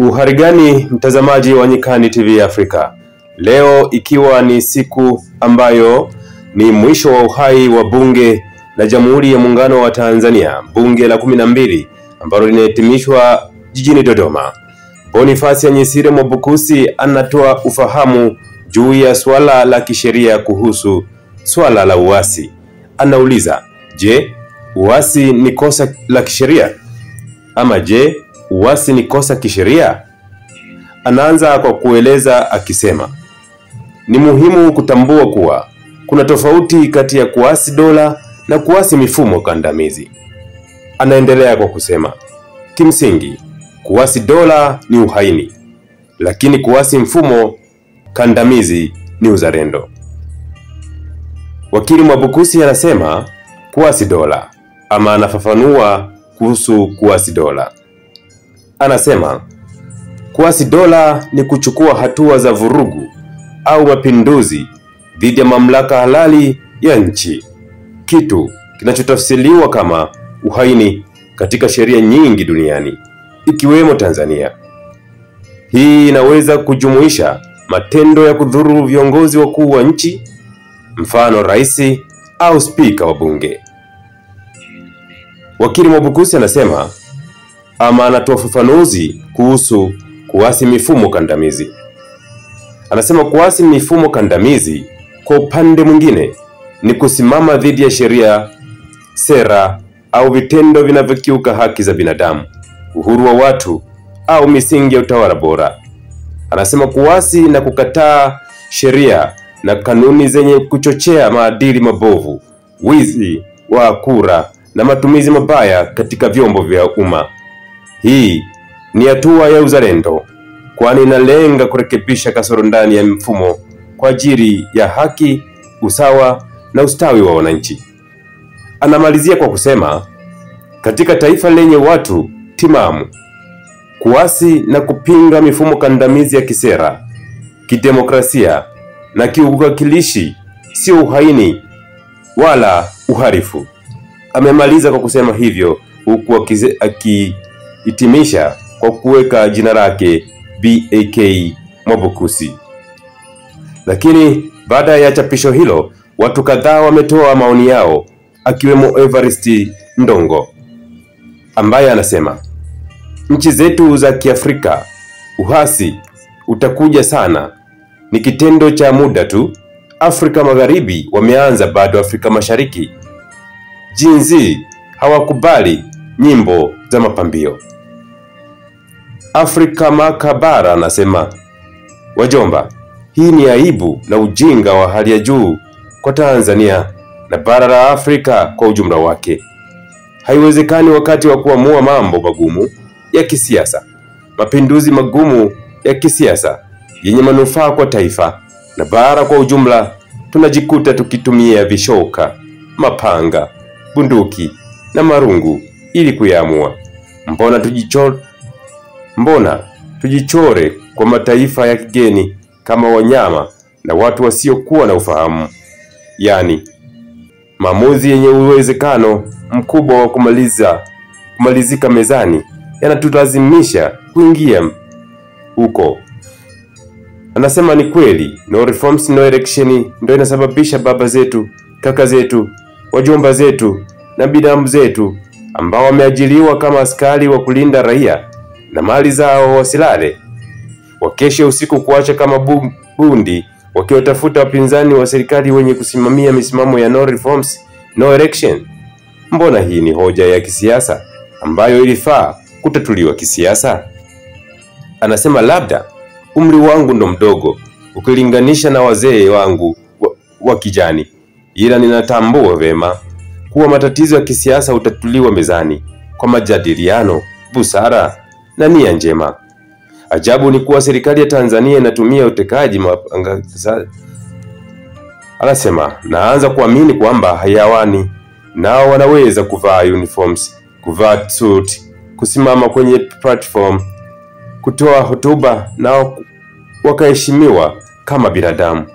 Uhari gani mtazamaji wa Nyikani TV Afrika. Leo ikiwa ni siku ambayo ni mwisho wa uhai wa bunge la Jamhuri ya Muungano wa Tanzania, bunge la 12 ambalo linahitimishwa jijini Dodoma. Boniface Anyisire Mwabukusi anatoa ufahamu juu ya swala la kisheria kuhusu swala la uasi. Anauliza, je, uasi ni kosa la kisheria? Ama je, uasi ni kosa kisheria? Anaanza kwa kueleza akisema, ni muhimu kutambua kuwa kuna tofauti kati ya kuasi dola na kuasi mifumo kandamizi. Anaendelea kwa kusema, kimsingi kuasi dola ni uhaini, lakini kuasi mfumo kandamizi ni uzalendo. Wakili Mwabukusi anasema kuasi dola, ama anafafanua kuhusu kuasi dola. Anasema kuasi dola ni kuchukua hatua za vurugu au mapinduzi dhidi ya mamlaka halali ya nchi, kitu kinachotafsiriwa kama uhaini katika sheria nyingi duniani ikiwemo Tanzania. Hii inaweza kujumuisha matendo ya kudhuru viongozi wakuu wa nchi, mfano rais au spika wa bunge. Wakili Mwabukusi anasema, ama anatoa ufafanuzi kuhusu kuasi mifumo kandamizi. Anasema kuasi mifumo kandamizi kwa upande mwingine ni kusimama dhidi ya sheria, sera au vitendo vinavyokiuka haki za binadamu, uhuru wa watu au misingi ya utawala bora. Anasema kuasi na kukataa sheria na kanuni zenye kuchochea maadili mabovu, wizi wa kura na matumizi mabaya katika vyombo vya umma. Hii ni hatua ya uzalendo, kwani inalenga kurekebisha kasoro ndani ya mfumo kwa ajili ya haki, usawa na ustawi wa wananchi. Anamalizia kwa kusema, katika taifa lenye watu timamu, kuasi na kupinga mifumo kandamizi ya kisera, kidemokrasia na kiuwakilishi sio uhaini wala uhalifu. Amemaliza kwa kusema hivyo huku akihitimisha kwa kuweka jina lake BAK Mwabukusi. Lakini baada ya chapisho hilo, watu kadhaa wametoa maoni yao, akiwemo Everest Ndongo ambaye anasema, nchi zetu za Kiafrika uhasi utakuja sana, ni kitendo cha muda tu. Afrika Magharibi wameanza, bado Afrika Mashariki jinzi hawakubali nyimbo za mapambio. Afrika Makabara anasema, wajomba, hii ni aibu na ujinga wa hali ya juu kwa Tanzania na bara la Afrika kwa ujumla wake. Haiwezekani wakati wa kuamua mambo magumu ya kisiasa, mapinduzi magumu ya kisiasa yenye manufaa kwa taifa na bara kwa ujumla, tunajikuta tukitumia vishoka, mapanga, bunduki na marungu ili kuyaamua. Mbona tujichore kwa mataifa ya kigeni kama wanyama na watu wasiokuwa na ufahamu? Yani, maamuzi yenye uwezekano mkubwa wa kumalizika mezani yanatulazimisha kuingia huko. Anasema ni kweli, no reforms no election ndio inasababisha baba zetu, kaka zetu, wajomba zetu na binamu zetu ambao wameajiriwa kama askari wa kulinda raia na mali zao wasilale, wakeshe usiku kuacha kama bundi wakiwatafuta wapinzani wa serikali wenye kusimamia misimamo ya no reforms no election. Mbona hii ni hoja ya kisiasa ambayo ilifaa kutatuliwa kisiasa? Anasema labda umri wangu ndo mdogo ukilinganisha na wazee wangu wa kijani, ila ninatambua vema kuwa matatizo ya kisiasa utatuliwa mezani kwa majadiliano, busara na nia njema. Ajabu ni kuwa serikali ya Tanzania inatumia utekaji mapanga. Anasema naanza kuamini kwamba hayawani nao wanaweza kuvaa uniforms, kuvaa suit, kusimama kwenye platform, kutoa hotuba na wakaheshimiwa kama binadamu.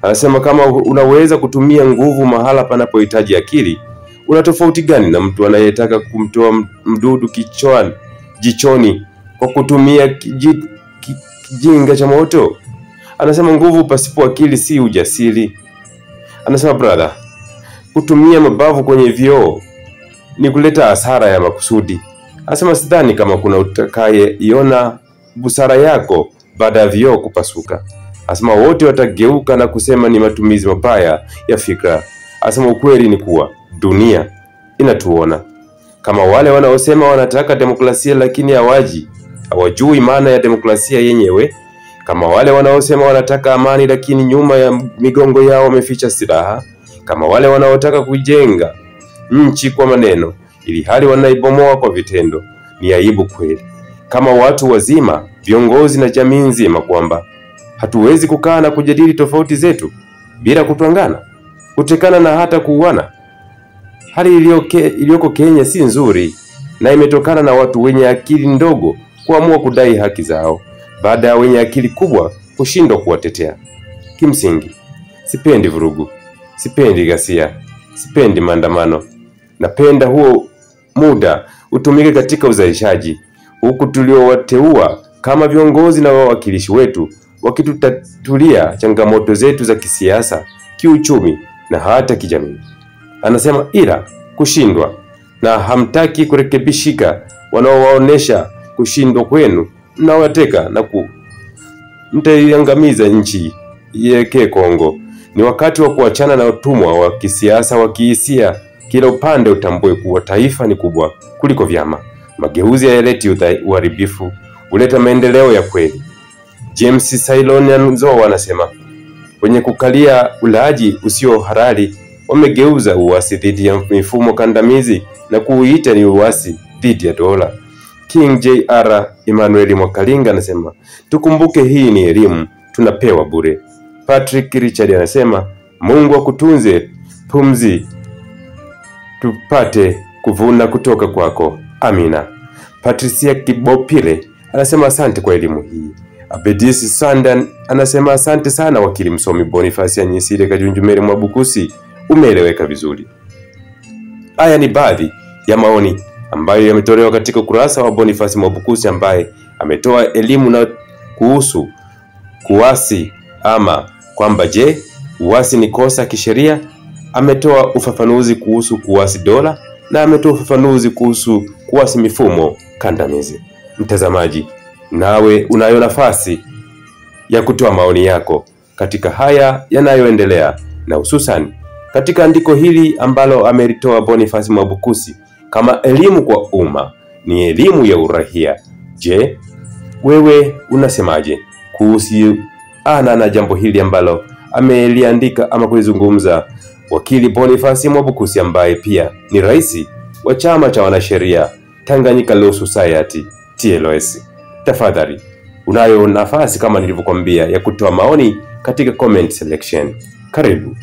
Anasema kama unaweza kutumia nguvu mahala panapohitaji akili, una tofauti gani na mtu anayetaka kumtoa mdudu jichoni kwa kutumia kijinga cha moto. Anasema nguvu pasipo akili si ujasiri. Anasema brother, kutumia mabavu kwenye vioo ni kuleta hasara ya makusudi. Anasema sidhani kama kuna utakayeiona busara yako baada ya vioo kupasuka. Anasema wote watageuka na kusema ni matumizi mabaya ya fikra. Anasema ukweli ni kuwa dunia inatuona. Kama wale wanaosema wanataka demokrasia lakini hawajui maana ya demokrasia yenyewe. Kama wale wanaosema wanataka amani lakini nyuma ya migongo yao wameficha silaha. Kama wale wanaotaka kujenga nchi kwa maneno ili hali wanaibomoa kwa vitendo. Ni aibu kweli. Kama watu wazima, viongozi na jamii nzima kwamba hatuwezi kukaa na kujadili tofauti zetu bila kutwangana, kutekana na hata kuuana. Hali iliyoko Kenya si nzuri na imetokana na watu wenye akili ndogo kuamua kudai haki zao baada ya wenye akili kubwa kushindwa kuwatetea. Kimsingi, sipendi vurugu, sipendi ghasia, sipendi maandamano. Napenda huo muda utumike katika uzalishaji, huku tuliowateua kama viongozi na wawakilishi wetu wakitutatulia changamoto zetu za kisiasa, kiuchumi na hata kijamii. Anasema ila kushindwa na hamtaki kurekebishika wanaowaonesha kushindwa kwenu, mnawateka na mtaiangamiza nchi yake Kongo. Ni wakati wa kuachana na utumwa wa kisiasa wa kihisia. Kila upande utambue kuwa taifa ni kubwa kuliko vyama. Mageuzi hayaleti uharibifu, huleta maendeleo ya kweli. James Sailon Nzoa anasema wenye kukalia ulaji usio halali wamegeuza uasi dhidi ya mifumo kandamizi na kuuita ni uasi dhidi ya dola. King J.R. Emmanuel Mwakalinga anasema tukumbuke hii ni elimu tunapewa bure. Patrick Richard anasema Mungu akutunze pumzi tupate kuvuna kutoka kwako. Amina. Patricia Kibopile anasema asante kwa elimu hii. Abedisi Sandan anasema asante sana wakili msomi Boniface Anyisire Kajunjumere Mwabukusi, umeeleweka vizuri. Haya ni baadhi ya maoni ambayo yametolewa katika ukurasa wa Boniface Mwabukusi ambaye ametoa elimu na kuhusu kuasi ama kwamba je, uasi ni kosa kisheria. Ametoa ufafanuzi kuhusu kuasi dola na ametoa ufafanuzi kuhusu kuasi mifumo kandamizi. Mtazamaji, nawe unayo nafasi ya kutoa maoni yako katika haya yanayoendelea na hususan katika andiko hili ambalo amelitoa Boniface Mwabukusi kama elimu kwa umma, ni elimu ya uraia. Je, wewe unasemaje kuhusu na jambo hili ambalo ameliandika ama kulizungumza wakili Boniface Mwabukusi ambaye pia ni rais wa chama cha wanasheria Tanganyika Law Society TLS? Tafadhali unayo nafasi kama nilivyokuambia ya kutoa maoni katika comment section. Karibu.